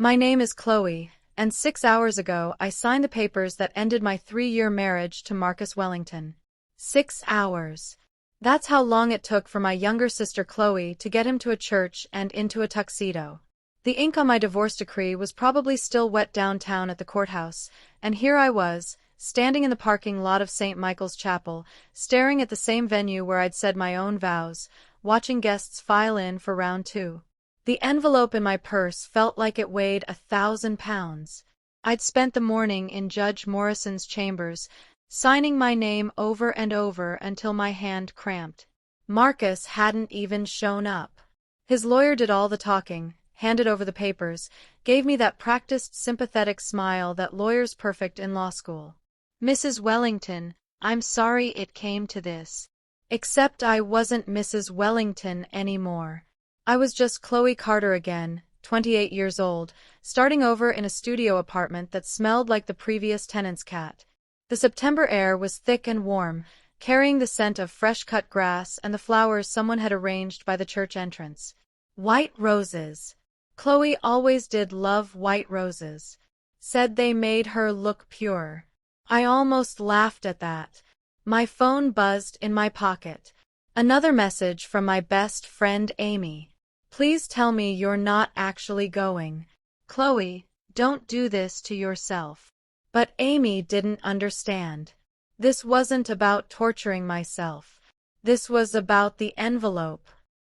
My name is Chloe, and 6 hours ago I signed the papers that ended my 3-year marriage to Marcus Wellington. 6 hours. That's how long it took for my younger sister Chloe to get him to a church and into a tuxedo. The ink on my divorce decree was probably still wet downtown at the courthouse, and here I was, standing in the parking lot of St. Michael's Chapel, staring at the same venue where I'd said my own vows, watching guests file in for round two. The envelope in my purse felt like it weighed 1,000 pounds. I'd spent the morning in Judge Morrison's chambers, signing my name over and over until my hand cramped. Marcus hadn't even shown up. His lawyer did all the talking, handed over the papers, gave me that practiced sympathetic smile that lawyers perfect in law school. "Mrs. Wellington, I'm sorry it came to this." Except I wasn't Mrs. Wellington anymore. I was just Chloe Carter again, 28 years old, starting over in a studio apartment that smelled like the previous tenant's cat. The September air was thick and warm, carrying the scent of fresh-cut grass and the flowers someone had arranged by the church entrance. White roses. Chloe always did love white roses. Said they made her look pure. I almost laughed at that. My phone buzzed in my pocket. Another message from my best friend Amy. "Please tell me you're not actually going. Chloe, don't do this to yourself." But Amy didn't understand. This wasn't about torturing myself. This was about the envelope.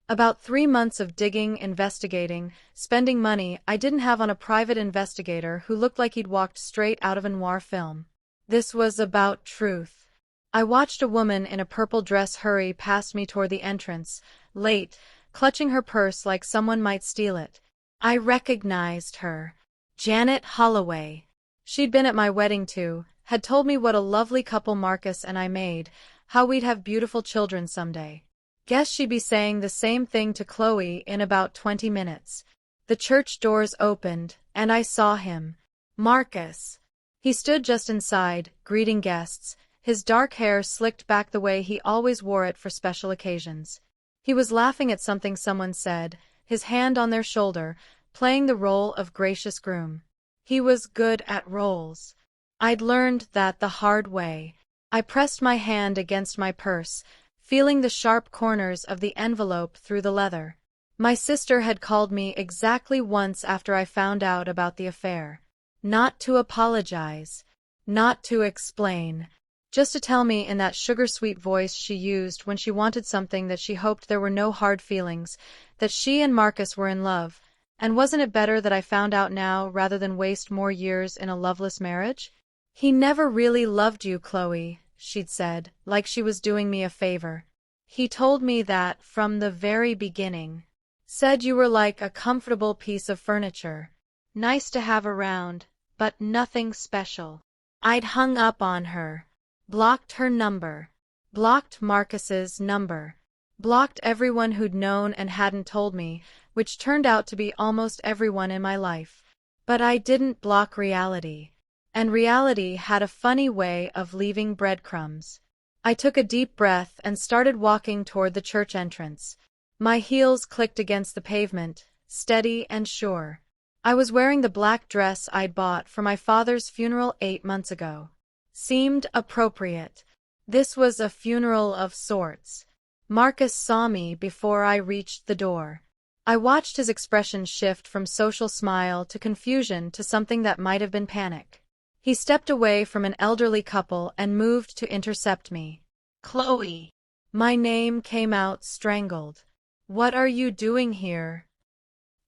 About 3 months of digging, investigating, spending money I didn't have on a private investigator who looked like he'd walked straight out of a noir film. This was about truth. I watched a woman in a purple dress hurry past me toward the entrance, late, clutching her purse like someone might steal it. I recognized her. Janet Holloway. She'd been at my wedding too, had told me what a lovely couple Marcus and I made, how we'd have beautiful children someday. Guess she'd be saying the same thing to Chloe in about 20 minutes. The church doors opened, and I saw him. Marcus. He stood just inside, greeting guests, his dark hair slicked back the way he always wore it for special occasions. He was laughing at something someone said, his hand on their shoulder, playing the role of gracious groom. He was good at roles. I'd learned that the hard way. I pressed my hand against my purse, feeling the sharp corners of the envelope through the leather. My sister had called me exactly once after I found out about the affair. Not to apologize. Not to explain. Just to tell me in that sugar-sweet voice she used when she wanted something that she hoped there were no hard feelings, that she and Marcus were in love, and wasn't it better that I found out now rather than waste more years in a loveless marriage? "He never really loved you, Chloe," she'd said, like she was doing me a favor. "He told me that from the very beginning. Said you were like a comfortable piece of furniture. Nice to have around, but nothing special." I'd hung up on her. Blocked her number. Blocked Marcus's number. Blocked everyone who'd known and hadn't told me, which turned out to be almost everyone in my life. But I didn't block reality. And reality had a funny way of leaving breadcrumbs. I took a deep breath and started walking toward the church entrance. My heels clicked against the pavement, steady and sure. I was wearing the black dress I'd bought for my father's funeral 8 months ago. Seemed appropriate. This was a funeral of sorts. Marcus saw me before I reached the door. I watched his expression shift from social smile to confusion to something that might have been panic. He stepped away from an elderly couple and moved to intercept me. "Chloe." My name came out strangled. "What are you doing here?"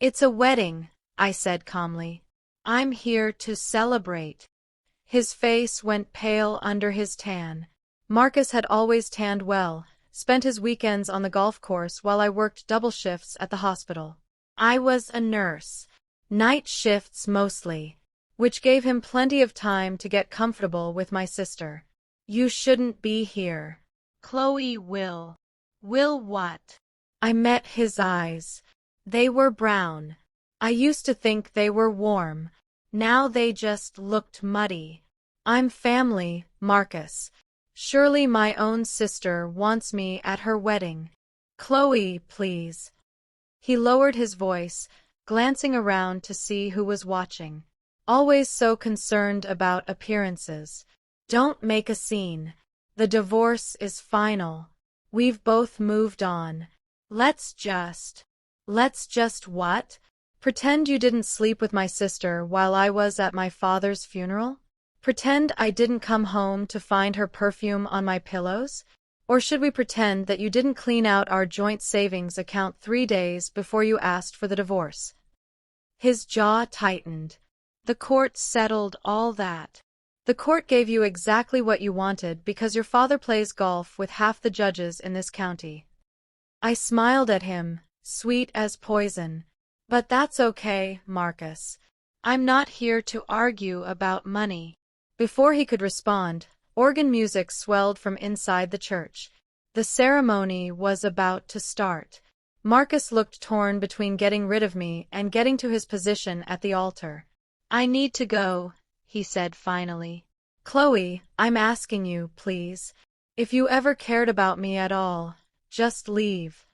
"It's a wedding," I said calmly. "I'm here to celebrate." His face went pale under his tan. Marcus had always tanned well, spent his weekends on the golf course while I worked double shifts at the hospital. I was a nurse. Night shifts mostly, which gave him plenty of time to get comfortable with my sister. "You shouldn't be here." "Chloe will." "Will what?" I met his eyes. They were brown. I used to think they were warm. Now they just looked muddy. "I'm family, Marcus. Surely my own sister wants me at her wedding. Chloe, please." He lowered his voice, glancing around to see who was watching. Always so concerned about appearances. Don't make a scene. The divorce is final. We've both moved on. Let's just what? Pretend you didn't sleep with my sister while I was at my father's funeral? Pretend I didn't come home to find her perfume on my pillows? Or should we pretend that you didn't clean out our joint savings account 3 days before you asked for the divorce? His jaw tightened. The court settled all that. The court gave you exactly what you wanted because your father plays golf with half the judges in this county. I smiled at him, sweet as poison. But that's okay, Marcus. I'm not here to argue about money. Before he could respond, organ music swelled from inside the church. The ceremony was about to start. Marcus looked torn between getting rid of me and getting to his position at the altar. I need to go, he said finally. Chloe, I'm asking you, please. If you ever cared about me at all, just leave.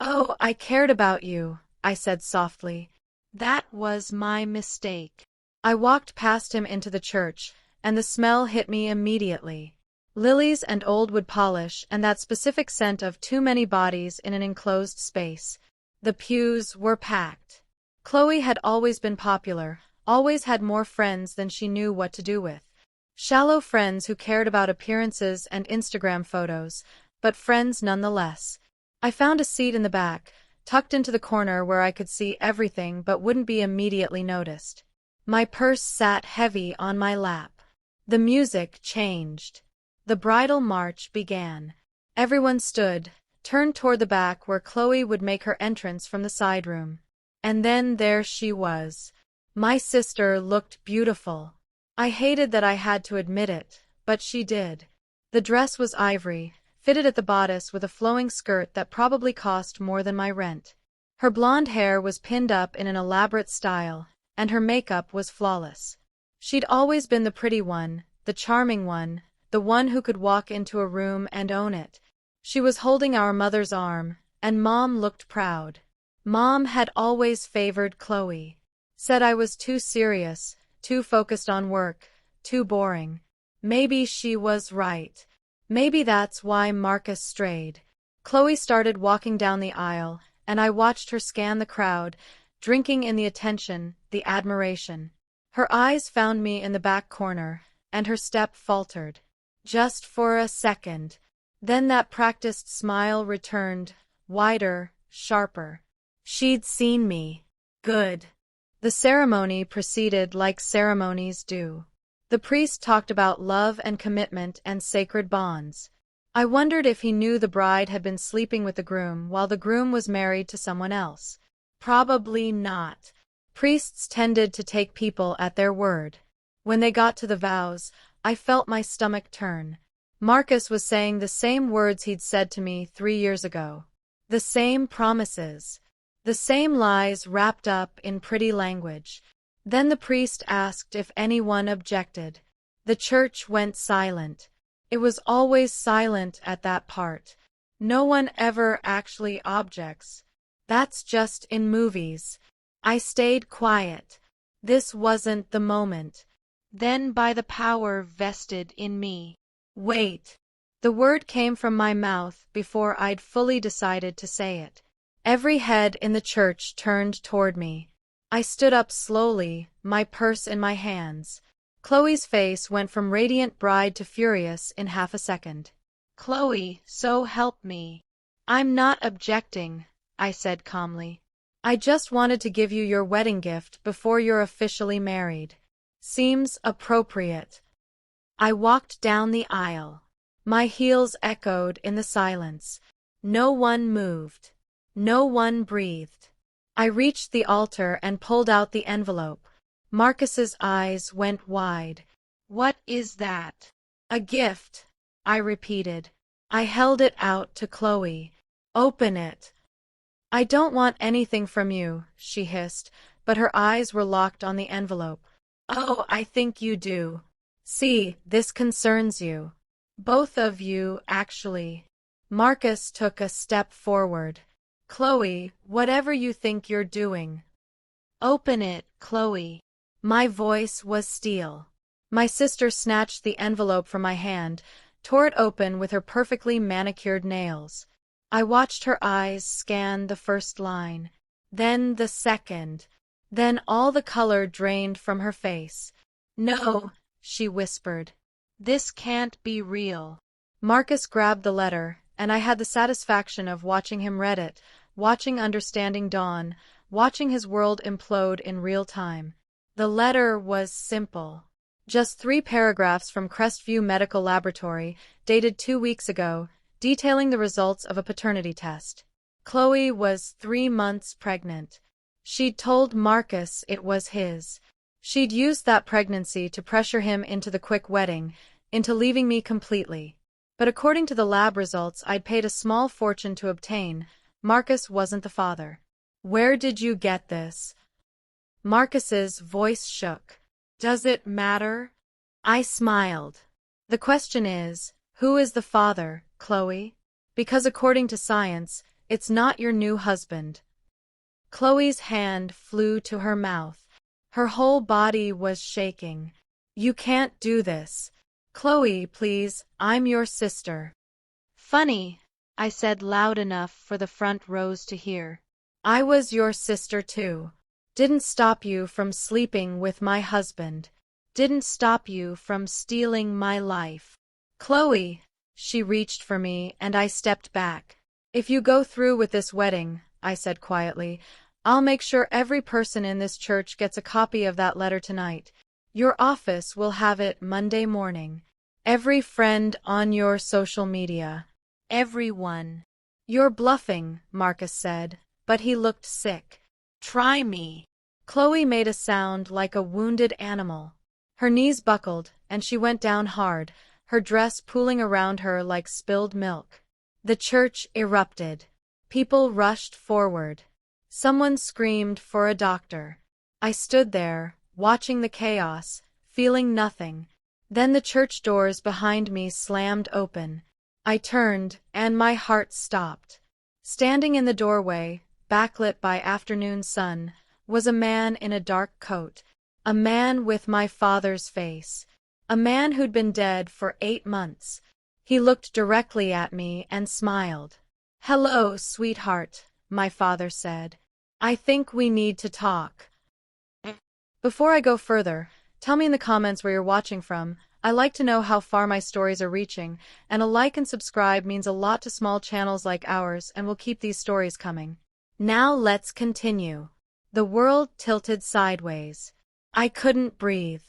Oh, I cared about you, I said softly. That was my mistake. I walked past him into the church, and the smell hit me immediately. Lilies and old wood polish and that specific scent of too many bodies in an enclosed space. The pews were packed. Chloe had always been popular, always had more friends than she knew what to do with. Shallow friends who cared about appearances and Instagram photos, but friends nonetheless. I found a seat in the back, tucked into the corner where I could see everything but wouldn't be immediately noticed. My purse sat heavy on my lap. The music changed. The bridal march began. Everyone stood, turned toward the back where Chloe would make her entrance from the side room. And then there she was. My sister looked beautiful. I hated that I had to admit it, but she did. The dress was ivory, fitted at the bodice with a flowing skirt that probably cost more than my rent. Her blonde hair was pinned up in an elaborate style, and her makeup was flawless. She'd always been the pretty one, the charming one, the one who could walk into a room and own it. She was holding our mother's arm, and Mom looked proud. Mom had always favored Chloe. Said I was too serious, too focused on work, too boring. Maybe she was right. Maybe that's why Marcus strayed. Chloe started walking down the aisle, and I watched her scan the crowd, drinking in the attention, the admiration. Her eyes found me in the back corner, and her step faltered. Just for a second. Then that practiced smile returned, wider, sharper. She'd seen me. Good. The ceremony proceeded like ceremonies do. The priest talked about love and commitment and sacred bonds. I wondered if he knew the bride had been sleeping with the groom while the groom was married to someone else. Probably not. Priests tended to take people at their word. When they got to the vows, I felt my stomach turn. Marcus was saying the same words he'd said to me 3 years ago. The same promises. The same lies wrapped up in pretty language. Then the priest asked if anyone objected. The church went silent. It was always silent at that part. No one ever actually objects. That's just in movies. I stayed quiet. This wasn't the moment. Then by the power vested in me. Wait. The word came from my mouth before I'd fully decided to say it. Every head in the church turned toward me. I stood up slowly, my purse in my hands. Chloe's face went from radiant bride to furious in half a second. Chloe, so help me. I'm not objecting, I said calmly. I just wanted to give you your wedding gift before you're officially married. Seems appropriate. I walked down the aisle. My heels echoed in the silence. No one moved. No one breathed. I reached the altar and pulled out the envelope. Marcus's eyes went wide. What is that? A gift, I repeated. I held it out to Chloe. Open it. I don't want anything from you, she hissed, but her eyes were locked on the envelope. Oh, I think you do. See, this concerns you. Both of you, actually. Marcus took a step forward. Chloe, whatever you think you're doing, Open it, Chloe. My voice was steel. My sister snatched the envelope from my hand, tore it open with her perfectly manicured nails. I watched her eyes scan the first line, then the second, then all the color drained from her face. No, she whispered. This can't be real. Marcus grabbed the letter, and I had the satisfaction of watching him read it, watching understanding dawn, watching his world implode in real time. The letter was simple. Just 3 paragraphs from Crestview Medical Laboratory, dated 2 weeks ago, detailing the results of a paternity test. Chloe was 3 months pregnant. She'd told Marcus it was his. She'd used that pregnancy to pressure him into the quick wedding, into leaving me completely. But according to the lab results I'd paid a small fortune to obtain, Marcus wasn't the father. Where did you get this? Marcus's voice shook. Does it matter? I smiled. The question is, who is the father, Chloe? Because according to science, it's not your new husband. Chloe's hand flew to her mouth. Her whole body was shaking. You can't do this. Chloe, please, I'm your sister. Funny, I said loud enough for the front rows to hear. I was your sister too. Didn't stop you from sleeping with my husband. Didn't stop you from stealing my life. Chloe, she reached for me and I stepped back. If you go through with this wedding, I said quietly, I'll make sure every person in this church gets a copy of that letter tonight. Your office will have it Monday morning. Every friend on your social media. Everyone. You're bluffing, Marcus said, but he looked sick. Try me. Chloe made a sound like a wounded animal. Her knees buckled, and she went down hard, her dress pooling around her like spilled milk. The church erupted. People rushed forward. Someone screamed for a doctor. I stood there, watching the chaos, feeling nothing. Then the church doors behind me slammed open. I turned, and my heart stopped. Standing in the doorway, backlit by afternoon sun, was a man in a dark coat, a man with my father's face, a man who'd been dead for 8 months. He looked directly at me and smiled. Hello, sweetheart, my father said. I think we need to talk. Before I go further, tell me in the comments where you're watching from. I like to know how far my stories are reaching, and a like and subscribe means a lot to small channels like ours and will keep these stories coming. Now let's continue. The world tilted sideways. I couldn't breathe,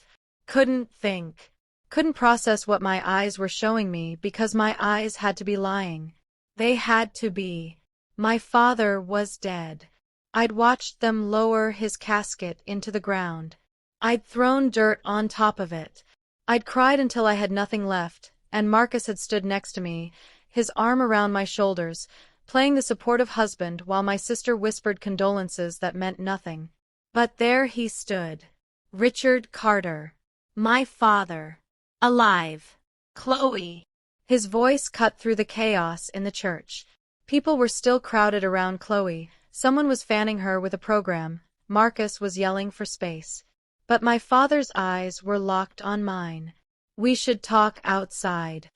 couldn't think, couldn't process what my eyes were showing me because my eyes had to be lying. They had to be. My father was dead. I'd watched them lower his casket into the ground. I'd thrown dirt on top of it. I'd cried until I had nothing left, and Marcus had stood next to me, his arm around my shoulders, playing the supportive husband while my sister whispered condolences that meant nothing. But there he stood. Richard Carter. My father. Alive. Chloe. His voice cut through the chaos in the church. People were still crowded around Chloe. Someone was fanning her with a program. Marcus was yelling for space. But my father's eyes were locked on mine. We should talk outside.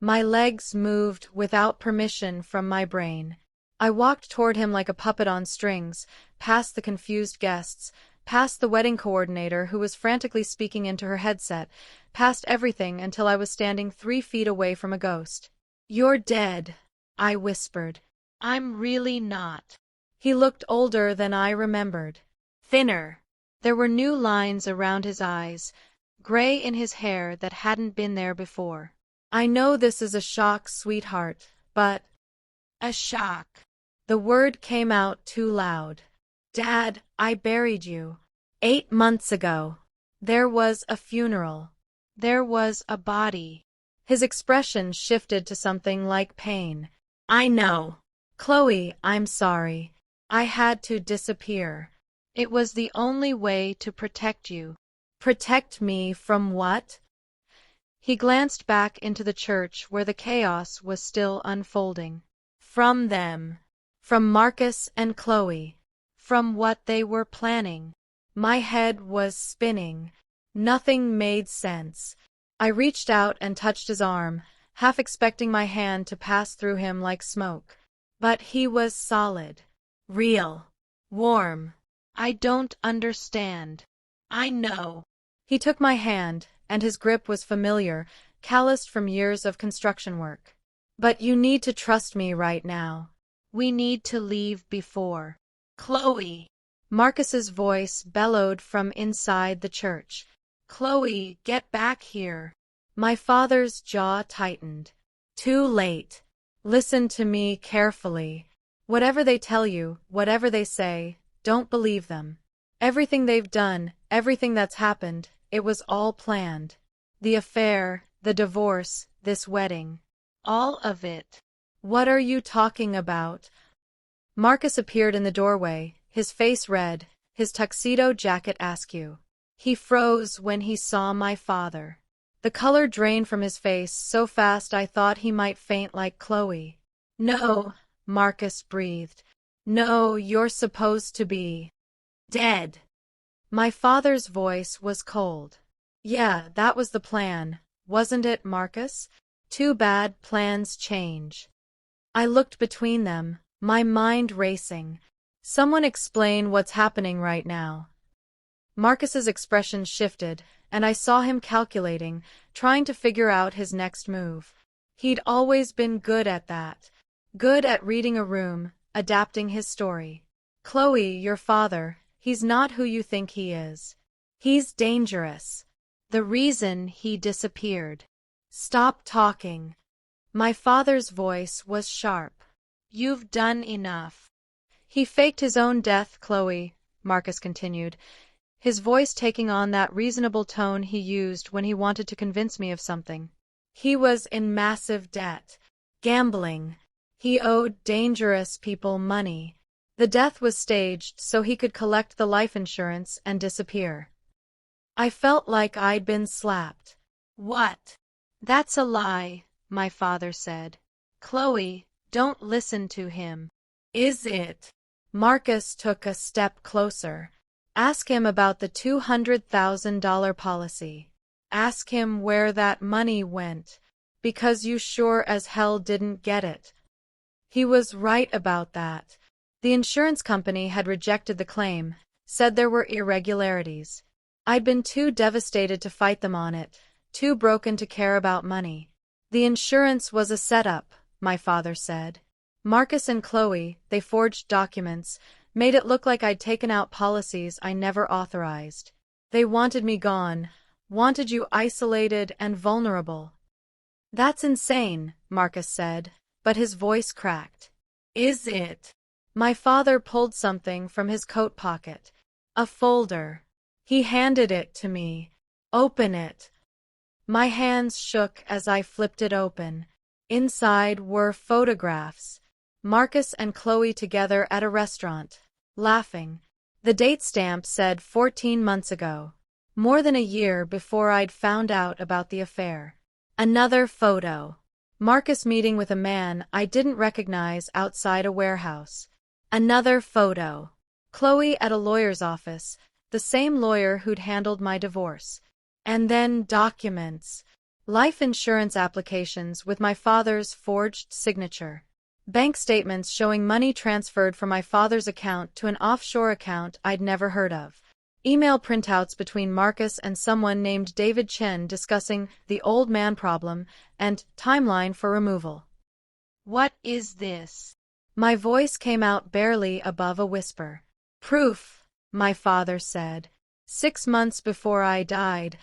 My legs moved without permission from my brain. I walked toward him like a puppet on strings, past the confused guests, past the wedding coordinator who was frantically speaking into her headset, past everything until I was standing 3 feet away from a ghost. You're dead, I whispered. I'm really not. He looked older than I remembered. Thinner. There were new lines around his eyes, gray in his hair that hadn't been there before. I know this is a shock, sweetheart, but... A shock. The word came out too loud. Dad, I buried you. 8 months ago. There was a funeral. There was a body. His expression shifted to something like pain. I know. Chloe, I'm sorry. I had to disappear. It was the only way to protect you. Protect me from what? He glanced back into the church where the chaos was still unfolding. From them. From Marcus and Chloe. from what they were planning. My head was spinning. Nothing made sense. I reached out and touched his arm, half expecting my hand to pass through him like smoke. But he was solid. Real. Warm. I don't understand. I know. He took my hand, and his grip was familiar, calloused from years of construction work. But you need to trust me right now. We need to leave before. Chloe. Marcus's voice bellowed from inside the church. Chloe, get back here. My father's jaw tightened. Too late. Listen to me carefully. Whatever they tell you, whatever they say, don't believe them. Everything they've done, everything that's happened, it was all planned. The affair, the divorce, this wedding. All of it. What are you talking about? Marcus appeared in the doorway, his face red, his tuxedo jacket askew. He froze when he saw my father. The color drained from his face so fast I thought he might faint like Chloe. No, Marcus breathed. No, you're supposed to be dead. My father's voice was cold. Yeah, that was the plan, wasn't it, Marcus? Too bad plans change. I looked between them, my mind racing. Someone explain what's happening right now. Marcus's expression shifted, and I saw him calculating, trying to figure out his next move. He'd always been good at that. Good at reading a room, adapting his story. Chloe, your father, he's not who you think he is. He's dangerous. The reason he disappeared. Stop talking. My father's voice was sharp. You've done enough. He faked his own death, Chloe, Marcus continued, his voice taking on that reasonable tone he used when he wanted to convince me of something. He was in massive debt. Gambling. He owed dangerous people money. The death was staged so he could collect the life insurance and disappear. I felt like I'd been slapped. What? That's a lie, my father said. Chloe, don't listen to him. Is it? Marcus took a step closer. Ask him about the $200,000 policy. Ask him where that money went, because you sure as hell didn't get it. He was right about that. The insurance company had rejected the claim, said there were irregularities. I'd been too devastated to fight them on it, too broken to care about money. The insurance was a setup, my father said. Marcus and Chloe, they forged documents, made it look like I'd taken out policies I never authorized. They wanted me gone, wanted you isolated and vulnerable. That's insane, Marcus said, but his voice cracked. Is it? My father pulled something from his coat pocket. A folder. He handed it to me. Open it. My hands shook as I flipped it open. Inside were photographs. Marcus and Chloe together at a restaurant, laughing. The date stamp said 14 months ago. More than a year before I'd found out about the affair. Another photo. Marcus meeting with a man I didn't recognize outside a warehouse. Another photo. Chloe at a lawyer's office, the same lawyer who'd handled my divorce. And then documents. Life insurance applications with my father's forged signature. Bank statements showing money transferred from my father's account to an offshore account I'd never heard of. Email printouts between Marcus and someone named David Chen discussing the old man problem and timeline for removal. What is this? My voice came out barely above a whisper. Proof, my father said. 6 months before I died,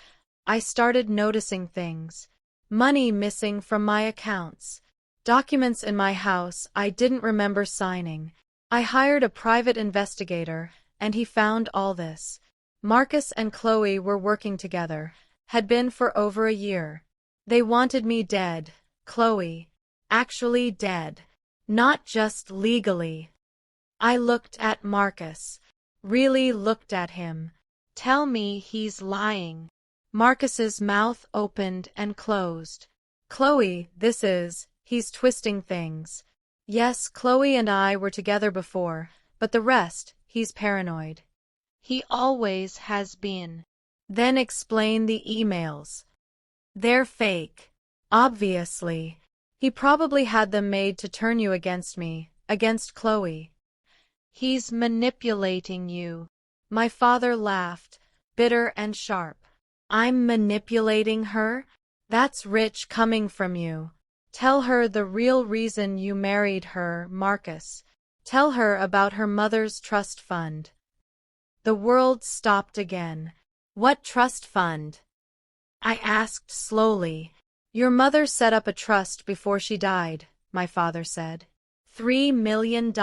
I started noticing things. Money missing from my accounts. Documents in my house I didn't remember signing. I hired a private investigator, and he found all this. Marcus and Chloe were working together, had been for over a year. They wanted me dead, Chloe. Actually dead. Not just legally. I looked at Marcus. Really looked at him. Tell me he's lying. Marcus's mouth opened and closed. Chloe, he's twisting things. Yes, Chloe and I were together before, but the rest, he's paranoid. He always has been. Then explain the emails. They're fake. Obviously. He probably had them made to turn you against me, against Chloe. He's manipulating you. My father laughed, bitter and sharp. I'm manipulating her? That's rich coming from you. Tell her the real reason you married her, Marcus. Tell her about her mother's trust fund. The world stopped again. What trust fund? I asked slowly. Your mother set up a trust before she died, my father said. $3 million.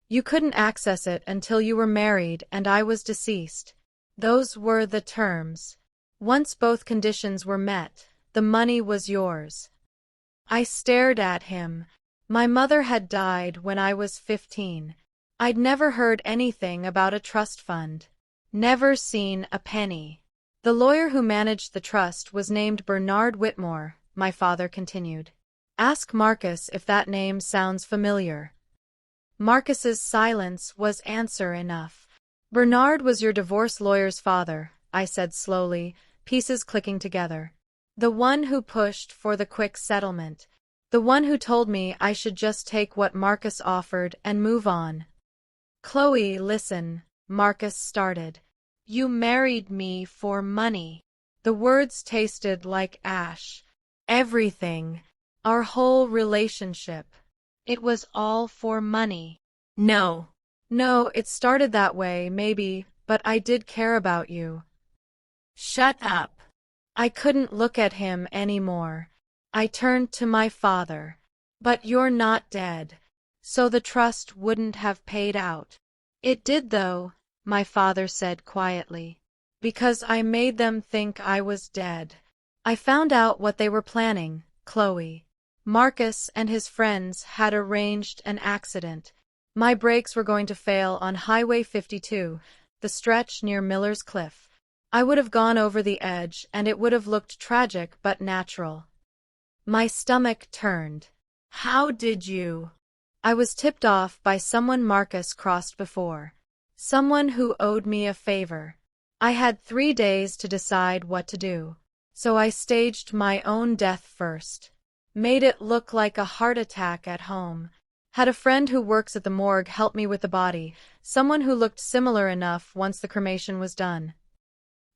You couldn't access it until you were married and I was deceased. Those were the terms. Once both conditions were met, the money was yours. I stared at him. My mother had died when I was 15. I'd never heard anything about a trust fund. Never seen a penny. The lawyer who managed the trust was named Bernard Whitmore, my father continued. Ask Marcus if that name sounds familiar. Marcus's silence was answer enough. Bernard was your divorce lawyer's father, I said slowly, pieces clicking together. The one who pushed for the quick settlement. The one who told me I should just take what Marcus offered and move on. Chloe, listen, Marcus started. You married me for money. The words tasted like ash. Everything. Our whole relationship. It was all for money. No. No, it started that way, maybe, but I did care about you. Shut up. I couldn't look at him anymore. I turned to my father. But you're not dead. So the trust wouldn't have paid out. It did though, my father said quietly. Because I made them think I was dead. I found out what they were planning, Chloe. Marcus and his friends had arranged an accident. My brakes were going to fail on Highway 52, the stretch near Miller's Cliff. I would have gone over the edge and it would have looked tragic but natural. My stomach turned. How did you? I was tipped off by someone Marcus crossed before. Someone who owed me a favor. I had 3 days to decide what to do. So I staged my own death first. Made it look like a heart attack at home. Had a friend who works at the morgue help me with the body, someone who looked similar enough once the cremation was done.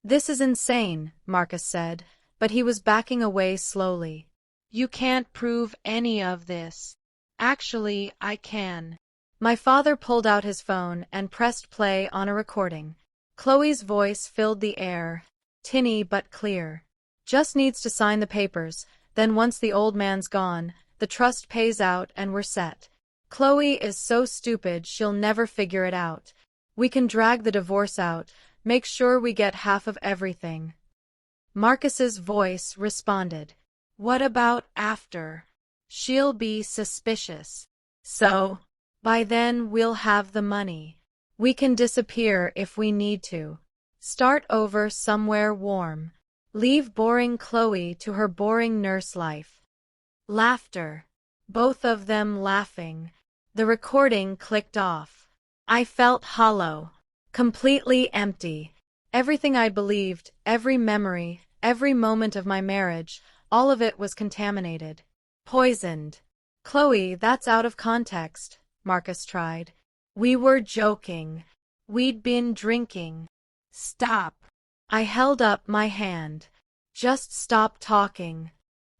This is insane, Marcus said, but he was backing away slowly. You can't prove any of this. Actually, I can. My father pulled out his phone and pressed play on a recording. Chloe's voice filled the air, tinny but clear. Just needs to sign the papers, then once the old man's gone, the trust pays out and we're set. Chloe is so stupid she'll never figure it out. We can drag the divorce out, make sure we get half of everything. Marcus's voice responded. What about after? She'll be suspicious. So, by then we'll have the money. We can disappear if we need to. Start over somewhere warm. Leave boring Chloe to her boring nurse life. Laughter. Both of them laughing. The recording clicked off. I felt hollow. Completely empty. Everything I believed, every memory, every moment of my marriage, all of it was contaminated. Poisoned. Chloe, that's out of context, Marcus tried. We were joking. We'd been drinking. Stop. I held up my hand. Just stop talking.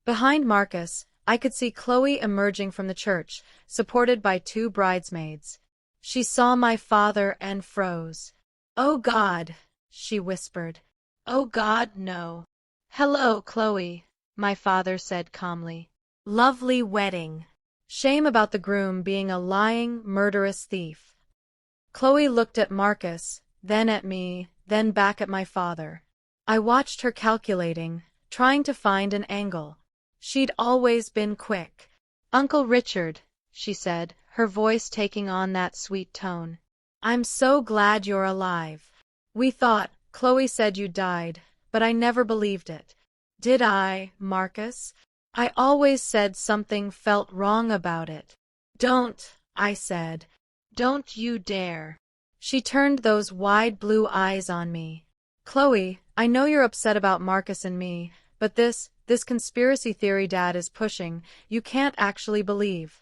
Behind Marcus, I could see Chloe emerging from the church, supported by 2 bridesmaids. She saw my father and froze. Oh God, she whispered. Oh God, no. Hello, Chloe, my father said calmly. Lovely wedding. Shame about the groom being a lying, murderous thief. Chloe looked at Marcus, then at me, then back at my father. I watched her calculating, trying to find an angle. She'd always been quick. Uncle Richard, she said, her voice taking on that sweet tone. I'm so glad you're alive. We thought, Chloe said you died, but I never believed it. Did I, Marcus? I always said something felt wrong about it. Don't, I said. Don't you dare. She turned those wide blue eyes on me. Chloe, I know you're upset about Marcus and me, but this conspiracy theory Dad is pushing, you can't actually believe.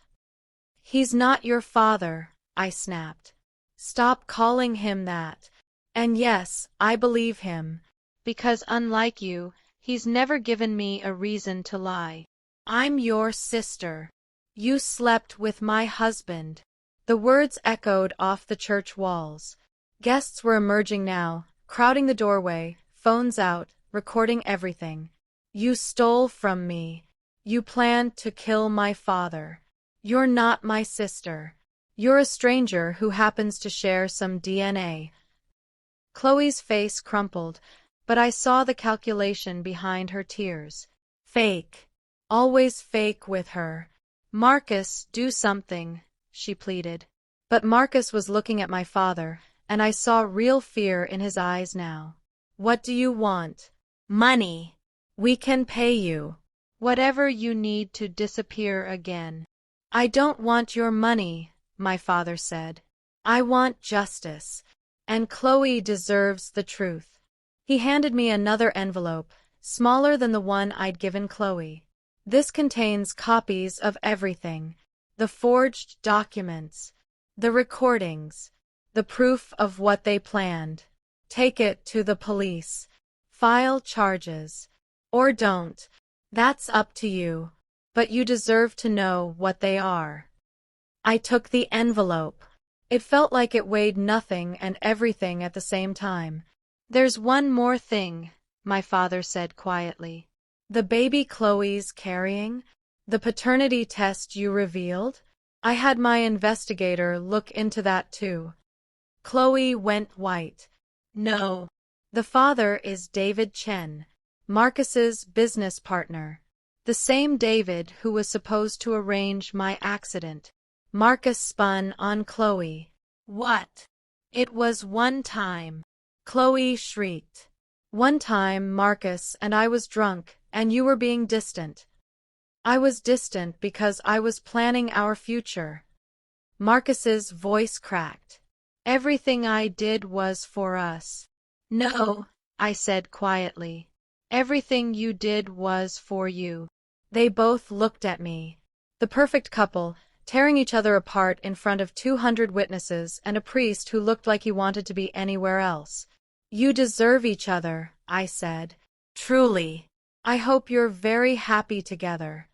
He's not your father, I snapped. Stop calling him that. And yes, I believe him. Because unlike you, he's never given me a reason to lie. I'm your sister. You slept with my husband. The words echoed off the church walls. Guests were emerging now, crowding the doorway, phones out, recording everything. You stole from me. You planned to kill my father. You're not my sister. You're a stranger who happens to share some DNA. Chloe's face crumpled, but I saw the calculation behind her tears. Fake. Always fake with her. Marcus, do something, she pleaded. But Marcus was looking at my father, and I saw real fear in his eyes now. What do you want? Money. We can pay you. Whatever you need to disappear again. I don't want your money, my father said. I want justice. And Chloe deserves the truth. He handed me another envelope, smaller than the one I'd given Chloe. This contains copies of everything. The forged documents, the recordings, the proof of what they planned. Take it to the police. File charges. Or don't. That's up to you. But you deserve to know what they are. I took the envelope. It felt like it weighed nothing and everything at the same time. There's one more thing, my father said quietly. The baby Chloe's carrying? The paternity test you revealed? I had my investigator look into that too. Chloe went white. No. The father is David Chen, Marcus's business partner. The same David who was supposed to arrange my accident. Marcus spun on Chloe. What? It was one time. Chloe shrieked. One time, Marcus and I was drunk, and you were being distant. I was distant because I was planning our future. Marcus's voice cracked. Everything I did was for us. No, I said quietly. Everything you did was for you. They both looked at me. The perfect couple, tearing each other apart in front of 200 witnesses and a priest who looked like he wanted to be anywhere else. You deserve each other, I said. Truly. I hope you're very happy together.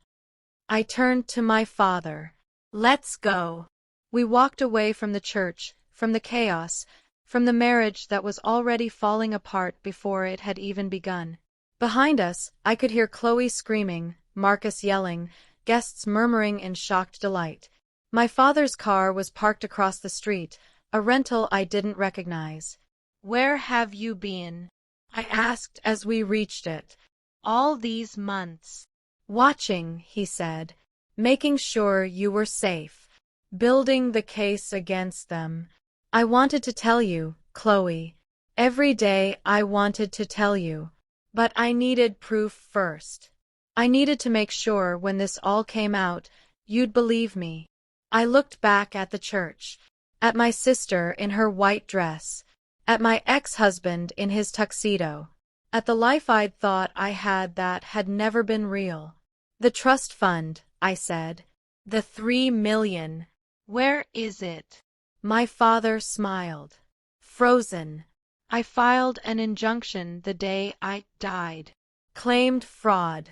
I turned to my father. Let's go. We walked away from the church, from the chaos, from the marriage that was already falling apart before it had even begun. Behind us, I could hear Chloe screaming, Marcus yelling, guests murmuring in shocked delight. My father's car was parked across the street, a rental I didn't recognize. Where have you been? I asked as we reached it. All these months. Watching, he said. Making sure you were safe. Building the case against them. I wanted to tell you, Chloe. Every day I wanted to tell you. But I needed proof first. I needed to make sure when this all came out, you'd believe me. I looked back at the church. At my sister in her white dress. At my ex-husband in his tuxedo. At the life I'd thought I had that had never been real. The trust fund, I said. The 3 million. Where is it? My father smiled. Frozen. I filed an injunction the day I died. Claimed fraud.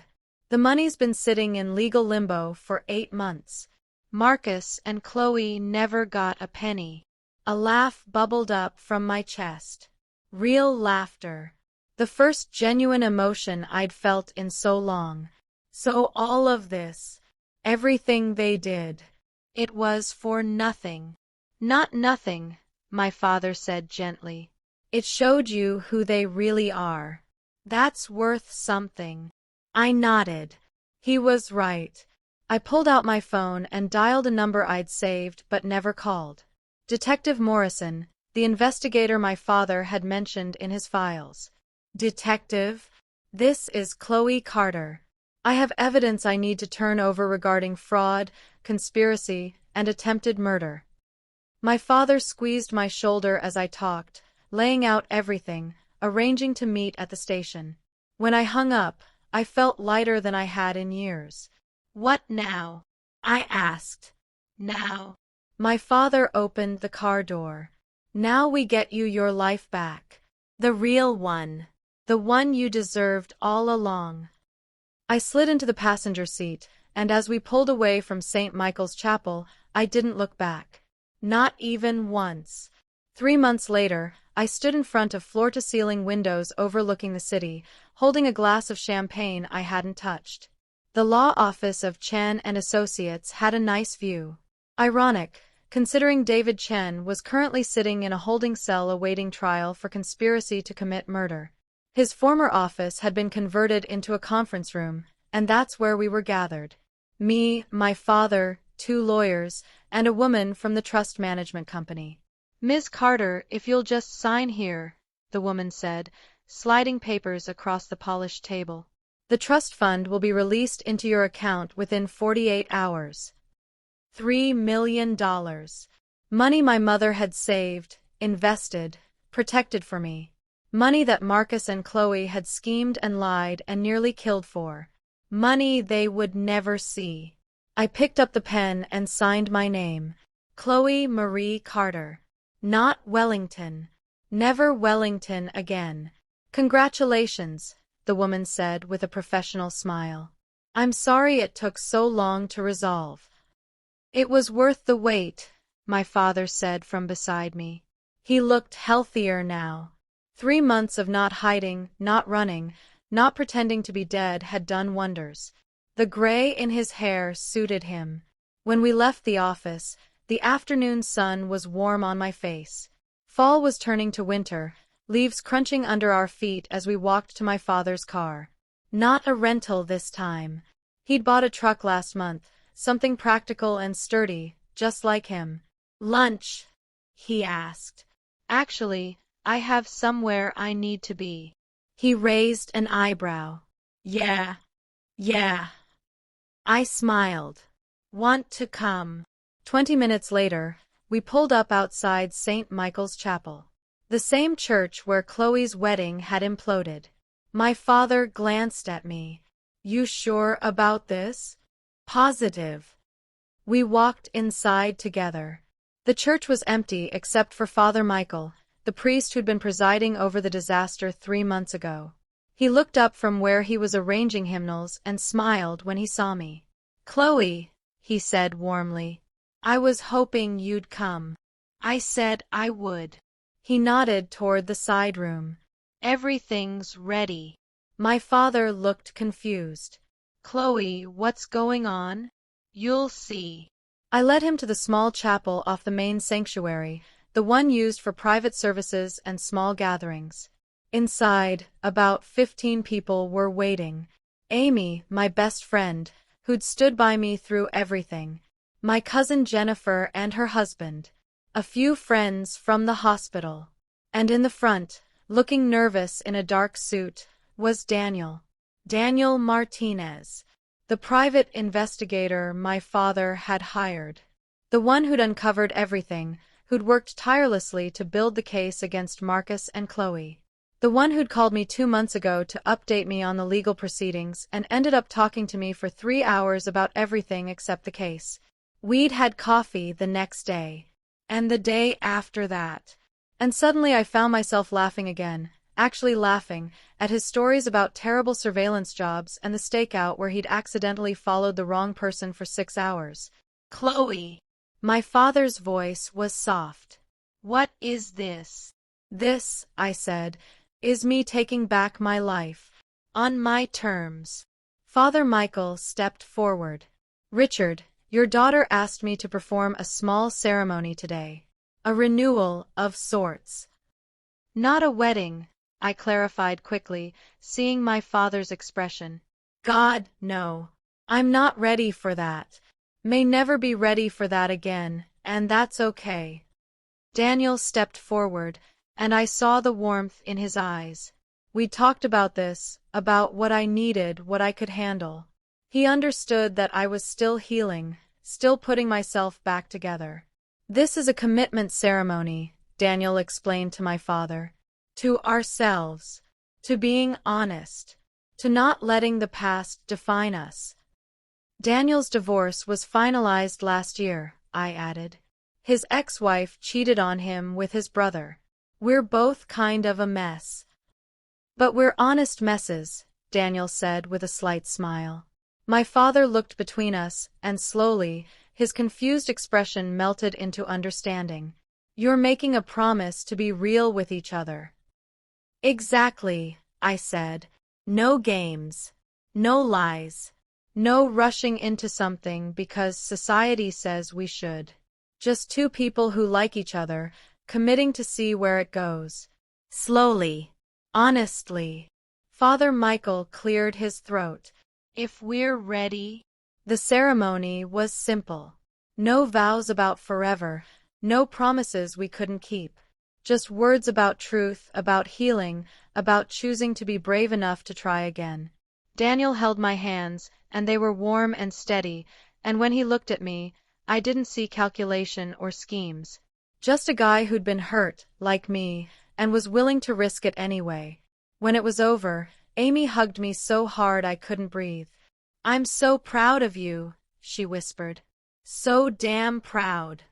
The money's been sitting in legal limbo for 8 months. Marcus and Chloe never got a penny. A laugh bubbled up from my chest. Real laughter. The first genuine emotion I'd felt in so long. So all of this, everything they did, it was for nothing. Not nothing, my father said gently. It showed you who they really are. That's worth something. I nodded. He was right. I pulled out my phone and dialed a number I'd saved but never called. Detective Morrison, the investigator my father had mentioned in his files. Detective, this is Chloe Carter. I have evidence I need to turn over regarding fraud, conspiracy, and attempted murder. My father squeezed my shoulder as I talked, laying out everything, arranging to meet at the station. When I hung up, I felt lighter than I had in years. "What now?" I asked. "Now?" My father opened the car door. "Now we get you your life back. The real one. The one you deserved all along." I slid into the passenger seat, and as we pulled away from St. Michael's Chapel, I didn't look back. Not even once. 3 months later, I stood in front of floor-to-ceiling windows overlooking the city, holding a glass of champagne I hadn't touched. The law office of Chen and Associates had a nice view. Ironic, considering David Chen was currently sitting in a holding cell awaiting trial for conspiracy to commit murder. His former office had been converted into a conference room, and that's where we were gathered. Me, my father, 2 lawyers, and a woman from the trust management company. "Ms. Carter, if you'll just sign here," the woman said, sliding papers across the polished table. The trust fund will be released into your account within 48 hours. $3 million. Money my mother had saved, invested, protected for me. Money that Marcus and Chloe had schemed and lied and nearly killed for. Money they would never see. I picked up the pen and signed my name. Chloe Marie Carter. Not Wellington. Never Wellington again. "Congratulations," the woman said with a professional smile. "I'm sorry it took so long to resolve." "It was worth the wait," my father said from beside me. He looked healthier now. 3 months of not hiding, not running, not pretending to be dead had done wonders. The gray in his hair suited him. When we left the office, the afternoon sun was warm on my face. Fall was turning to winter, leaves crunching under our feet as we walked to my father's car. Not a rental this time. He'd bought a truck last month, something practical and sturdy, just like him. "Lunch?" he asked. "Actually, I have somewhere I need to be." He raised an eyebrow. Yeah. I smiled. "Want to come?" 20 minutes later, we pulled up outside St. Michael's Chapel. The same church where Chloe's wedding had imploded. My father glanced at me. "You sure about this?" "Positive." We walked inside together. The church was empty except for Father Michael, the priest who'd been presiding over the disaster 3 months ago. He looked up from where he was arranging hymnals and smiled when he saw me. "Chloe," he said warmly, "I was hoping you'd come." I said I would. He nodded toward the side room. "Everything's ready." My father looked confused. "Chloe, what's going on?" "You'll see." I led him to the small chapel off the main sanctuary, the one used for private services and small gatherings. Inside, about 15 people were waiting. Amy, my best friend, who'd stood by me through everything. My cousin Jennifer and her husband. A few friends from the hospital. And in the front, looking nervous in a dark suit, was Daniel. Daniel Martinez. The private investigator my father had hired. The one who'd uncovered everything, who'd worked tirelessly to build the case against Marcus and Chloe. The one who'd called me 2 months ago to update me on the legal proceedings and ended up talking to me for 3 hours about everything except the case. We'd had coffee the next day. And the day after that. And suddenly I found myself laughing again, actually laughing, at his stories about terrible surveillance jobs and the stakeout where he'd accidentally followed the wrong person for 6 hours. "Chloe." My father's voice was soft. "What is this?" "This," I said, "is me taking back my life. On my terms." Father Michael stepped forward. "Richard, your daughter asked me to perform a small ceremony today. A renewal of sorts." "Not a wedding," I clarified quickly, seeing my father's expression. "God, no. I'm not ready for that. May never be ready for that again, and that's okay." Daniel stepped forward, and I saw the warmth in his eyes. We talked about this, about what I needed, what I could handle. He understood that I was still healing, still putting myself back together. This is a commitment ceremony, Daniel explained to my father. To ourselves. To being honest. To not letting the past define us. Daniel's divorce was finalized last year, I added. His ex-wife cheated on him with his brother. We're both kind of a mess. But we're honest messes, Daniel said with a slight smile. My father looked between us, and slowly, his confused expression melted into understanding. You're making a promise to be real with each other. Exactly, I said. No games. No lies. No rushing into something because society says we should. Just two people who like each other, committing to see where it goes. Slowly. Honestly. Father Michael cleared his throat. If we're ready. The ceremony was simple. No vows about forever, no promises we couldn't keep. Just words about truth, about healing, about choosing to be brave enough to try again. Daniel held my hands, and they were warm and steady, and when he looked at me, I didn't see calculation or schemes. Just a guy who'd been hurt, like me, and was willing to risk it anyway. When it was over, Amy hugged me so hard I couldn't breathe. I'm so proud of you, she whispered. So damn proud.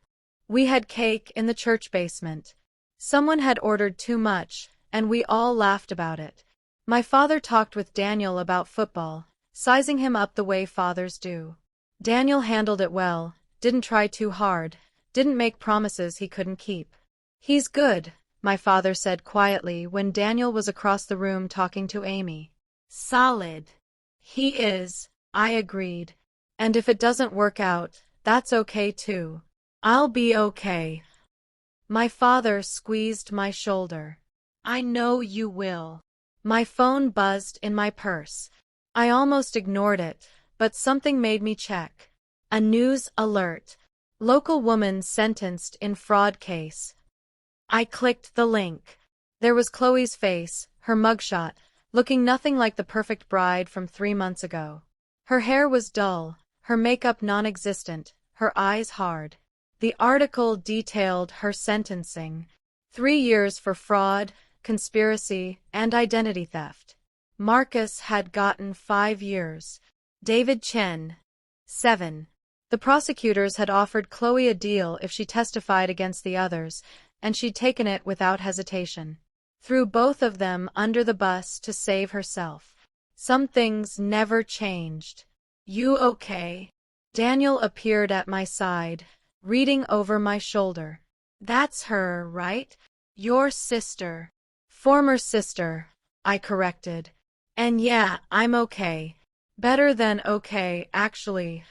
We had cake in the church basement. Someone had ordered too much, and we all laughed about it. My father talked with Daniel about football, sizing him up the way fathers do. Daniel handled it well, didn't try too hard, didn't make promises he couldn't keep. He's good, my father said quietly when Daniel was across the room talking to Amy. Solid. He is, I agreed. And if it doesn't work out, that's okay too. I'll be okay. My father squeezed my shoulder. I know you will. My phone buzzed in my purse. I almost ignored it, but something made me check. A news alert. Local woman sentenced in fraud case. I clicked the link. There was Chloe's face, her mugshot, looking nothing like the perfect bride from 3 months ago. Her hair was dull, her makeup non-existent, her eyes hard. The article detailed her sentencing. 3 years for fraud, conspiracy, and identity theft. Marcus had gotten 5 years. David Chen, 7. The prosecutors had offered Chloe a deal if she testified against the others, and she'd taken it without hesitation. Threw both of them under the bus to save herself. Some things never changed. You okay? Daniel appeared at my side, reading over my shoulder. That's her, right? Your sister. Former sister, I corrected. And yeah, I'm okay. Better than okay, actually.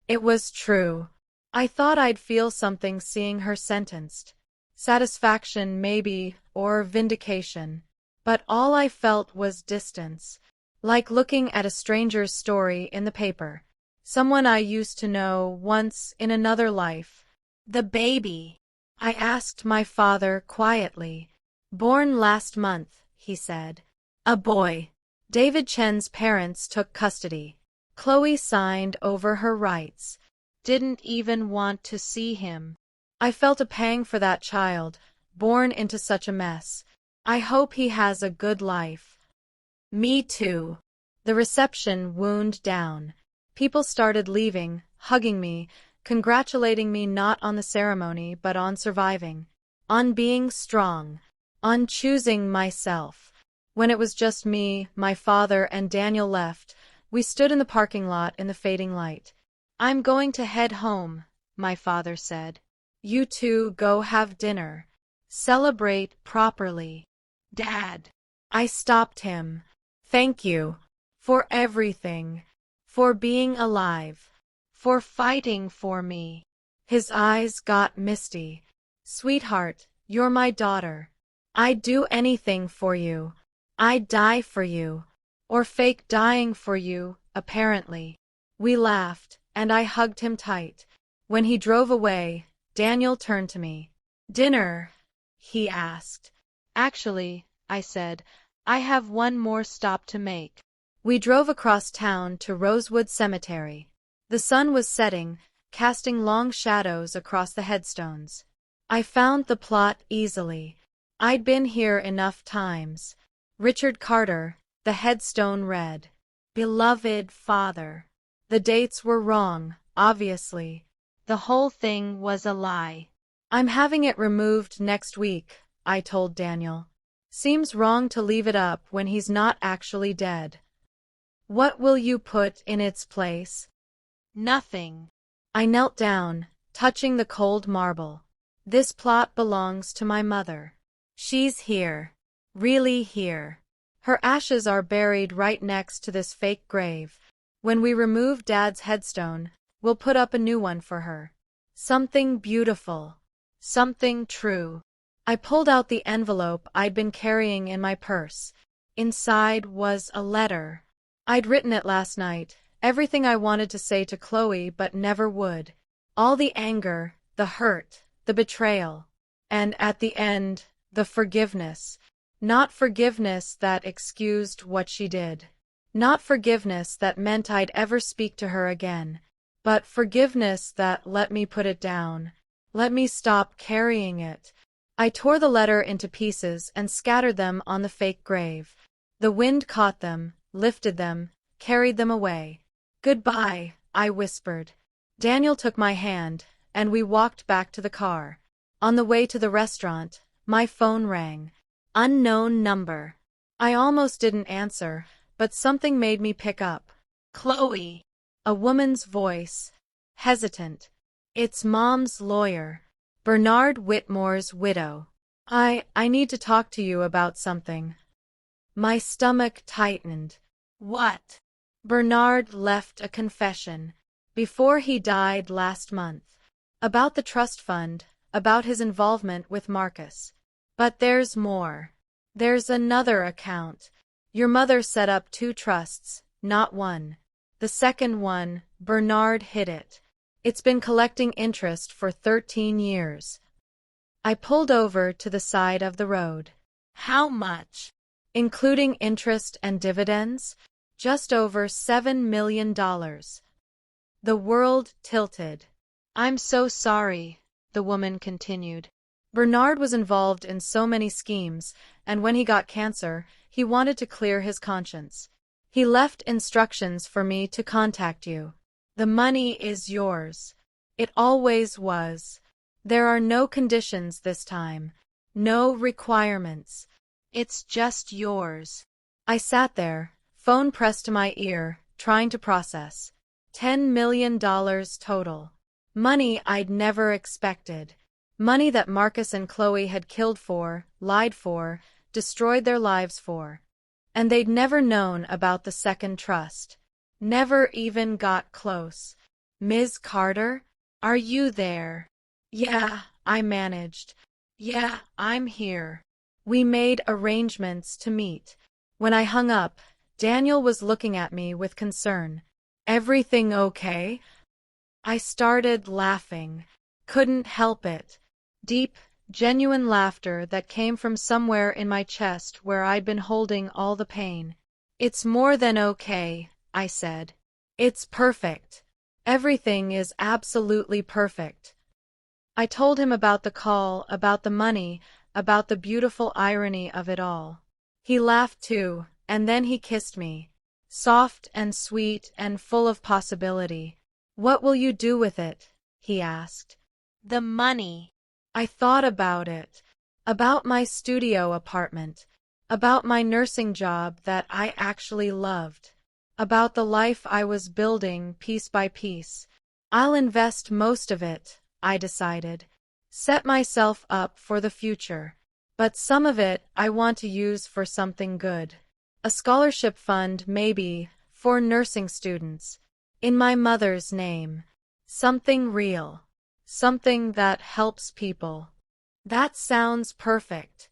It was true. I thought I'd feel something seeing her sentenced. Satisfaction, maybe, or vindication. But all I felt was distance. Like looking at a stranger's story in the paper. Someone I used to know once in another life. The baby. I asked my father quietly. Born last month, he said. A boy. David Chen's parents took custody. Chloe signed over her rights. Didn't even want to see him. I felt a pang for that child, born into such a mess. I hope he has a good life. Me too. The reception wound down. People started leaving, hugging me, congratulating me not on the ceremony but on surviving. On being strong. On choosing myself. When it was just me, my father, and Daniel left, we stood in the parking lot in the fading light. I'm going to head home, my father said. You two go have dinner. Celebrate properly. Dad. I stopped him. Thank you. For everything. For being alive. For fighting for me. His eyes got misty. Sweetheart, you're my daughter. I'd do anything for you. I'd die for you. Or fake dying for you, apparently. We laughed, and I hugged him tight. When he drove away, Daniel turned to me. Dinner? He asked. Actually, I said, I have one more stop to make. We drove across town to Rosewood Cemetery. The sun was setting, casting long shadows across the headstones. I found the plot easily. I'd been here enough times. Richard Carter, the headstone read, "Beloved Father." The dates were wrong, obviously. The whole thing was a lie. "I'm having it removed next week," I told Daniel. "Seems wrong to leave it up when he's not actually dead." "What will you put in its place?" Nothing. I knelt down, touching the cold marble. "This plot belongs to my mother. She's here. Really here. Her ashes are buried right next to this fake grave. When we remove Dad's headstone, we'll put up a new one for her. Something beautiful. Something true." I pulled out the envelope I'd been carrying in my purse. Inside was a letter. I'd written it last night, everything I wanted to say to Chloe but never would. All the anger, the hurt, the betrayal. And at the end, the forgiveness. Not forgiveness that excused what she did. Not forgiveness that meant I'd ever speak to her again. But forgiveness that let me put it down. Let me stop carrying it. I tore the letter into pieces and scattered them on the fake grave. The wind caught them, lifted them, carried them away. "Goodbye," I whispered. Daniel took my hand, and we walked back to the car. On the way to the restaurant, my phone rang. Unknown number. I almost didn't answer, but something made me pick up. "Chloe." A woman's voice. Hesitant. "It's Mom's lawyer. Bernard Whitmore's widow. I need to talk to you about something." My stomach tightened. "What?" "Bernard left a confession. Before he died last month. About the trust fund, about his involvement with Marcus. But there's more. There's another account. Your mother set up 2 trusts, not one. The second one, Bernard hid it. It's been collecting interest for 13 years. I pulled over to the side of the road. "How much?" Including interest and dividends, just over $7 million. The world tilted. "I'm so sorry," the woman continued. Bernard was involved in so many schemes, and when he got cancer, he wanted to clear his conscience. He left instructions for me to contact you. The money is yours. It always was. There are no conditions this time. No requirements. It's just yours. I sat there, phone pressed to my ear, trying to process. $10 million total. Money I'd never expected. Money that Marcus and Chloe had killed for, lied for, destroyed their lives for. And they'd never known about the second trust. Never even got close. "Ms. Carter? Are you there?" "Yeah," I managed. "Yeah, I'm here." We made arrangements to meet. When I hung up, Daniel was looking at me with concern. "Everything okay?" I started laughing. Couldn't help it. Deep, genuine laughter that came from somewhere in my chest where I'd been holding all the pain. "It's more than okay," I said. "It's perfect. Everything is absolutely perfect." I told him about the call, about the money, about the beautiful irony of it all. He laughed too, and then he kissed me. Soft and sweet and full of possibility. "What will you do with it?" he asked. "The money." I thought about it. About my studio apartment. About my nursing job that I actually loved. About the life I was building piece by piece. "I'll invest most of it," I decided. "Set myself up for the future. But some of it I want to use for something good. A scholarship fund, maybe, for nursing students. In my mother's name. Something real. Something that helps people." That sounds perfect.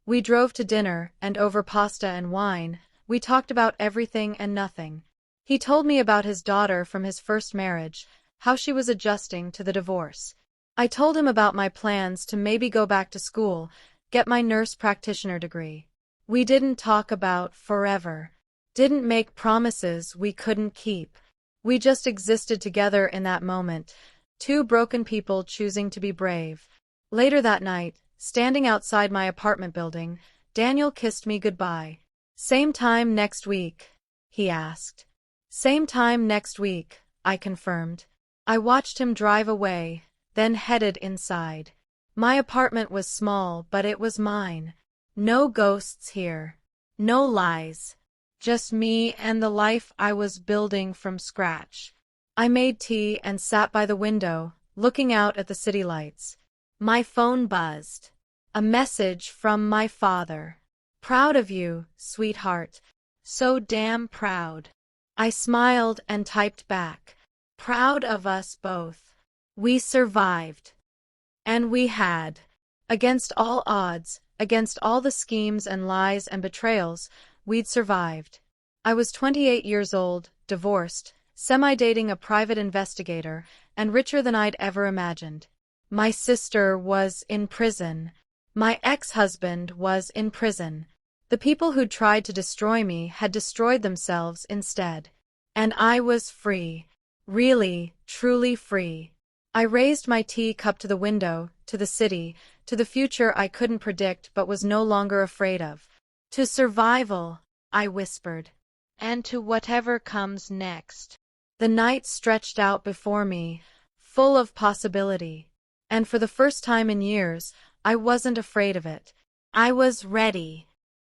We drove to dinner, and over pasta and wine, we talked about everything and nothing. He told me about his daughter from his first marriage, how she was adjusting to the divorce. I told him about my plans to maybe go back to school, get my nurse practitioner degree. We didn't talk about forever. Didn't make promises we couldn't keep. We just existed together in that moment, two broken people choosing to be brave. Later that night, standing outside my apartment building, Daniel kissed me goodbye. Same time next week, he asked. Same time next week, I confirmed. I watched him drive away, then headed inside. My apartment was small, but it was mine. No ghosts here. No lies. Just me and the life I was building from scratch. I made tea and sat by the window, looking out at the city lights. My phone buzzed. A message from my father. Proud of you, sweetheart. So damn proud. I smiled and typed back. Proud of us both. We survived. And we had. Against all odds, against all the schemes and lies and betrayals, we'd survived. I was 28 years old, divorced, semi-dating a private investigator, and richer than I'd ever imagined. My sister was in prison. My ex-husband was in prison. The people who'd tried to destroy me had destroyed themselves instead. And I was free. Really, truly free. I raised my tea cup to the window, to the city, to the future I couldn't predict but was no longer afraid of. To survival, I whispered. And to whatever comes next. The night stretched out before me, full of possibility. And for the first time in years, I wasn't afraid of it. I was ready.